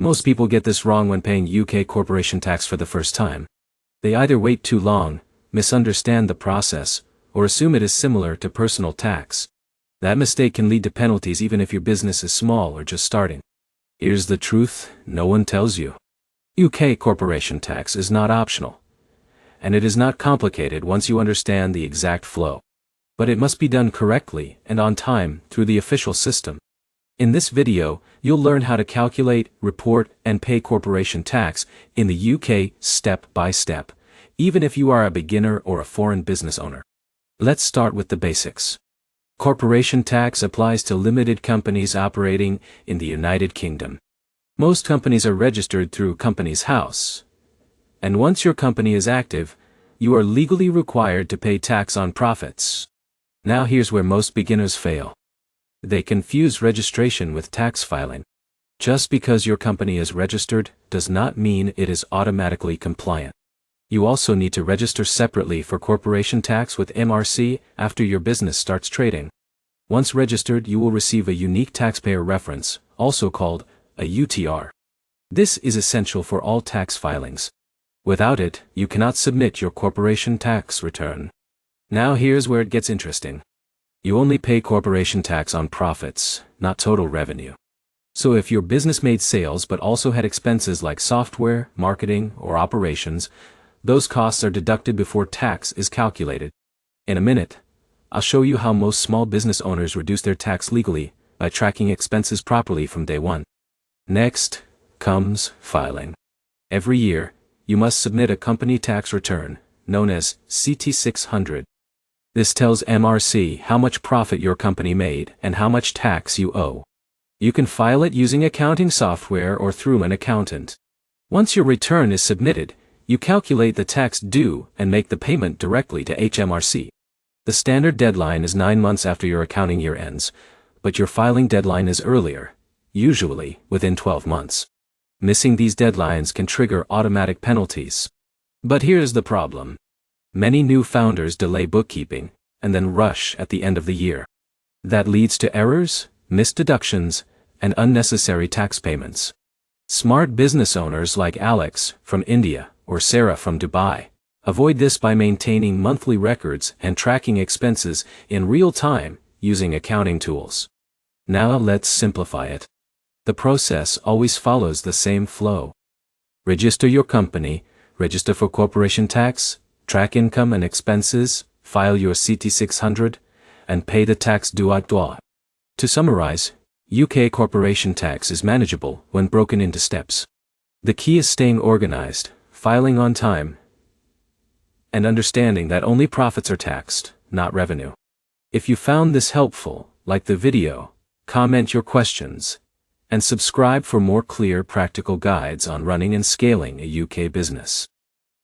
Most people get this wrong when paying UK corporation tax for the first time. They either wait too long, misunderstand the process, or assume it is similar to personal tax. That mistake can lead to penalties even if your business is small or just starting. Here's the truth no one tells you. UK corporation tax is not optional. And it is not complicated once you understand the exact flow. But it must be done correctly and on time through the official system. In this video, you'll learn how to calculate, report, and pay corporation tax in the UK step by step, even if you are a beginner or a foreign business owner. Let's start with the basics. Corporation tax applies to limited companies operating in the United Kingdom. Most companies are registered through Companies House. And once your company is active, you are legally required to pay tax on profits. Now here's where most beginners fail. They confuse registration with tax filing. Just because your company is registered does not mean it is automatically compliant. You also need to register separately for corporation tax with MRC after your business starts trading. Once registered, you will receive a unique taxpayer reference, also called a UTR. This is essential for all tax filings. Without it, you cannot submit your corporation tax return. Now here's where it gets interesting. You only pay corporation tax on profits, not total revenue. So if your business made sales but also had expenses like software, marketing, or operations, those costs are deducted before tax is calculated. In a minute, I'll show you how most small business owners reduce their tax legally by tracking expenses properly from day one. Next comes filing. Every year, you must submit a company tax return, known as CT600. This tells MRC how much profit your company made and how much tax you owe. You can file it using accounting software or through an accountant. Once your return is submitted, you calculate the tax due and make the payment directly to HMRC. The standard deadline is 9 months after your accounting year ends, but your filing deadline is earlier, usually within 12 months. Missing these deadlines can trigger automatic penalties. But here's the problem. Many new founders delay bookkeeping and then rush at the end of the year. That leads to errors, missed deductions, and unnecessary tax payments. Smart business owners like Alex from India or Sarah from Dubai avoid this by maintaining monthly records and tracking expenses in real time using accounting tools. Now let's simplify it. The process always follows the same flow. Register your company, register for corporation tax, track income and expenses, file your CT600, and pay the tax due at droit. To summarize, UK corporation tax is manageable when broken into steps. The key is staying organized, filing on time, and understanding that only profits are taxed, not revenue. If you found this helpful, like the video, comment your questions, and subscribe for more clear practical guides on running and scaling a UK business.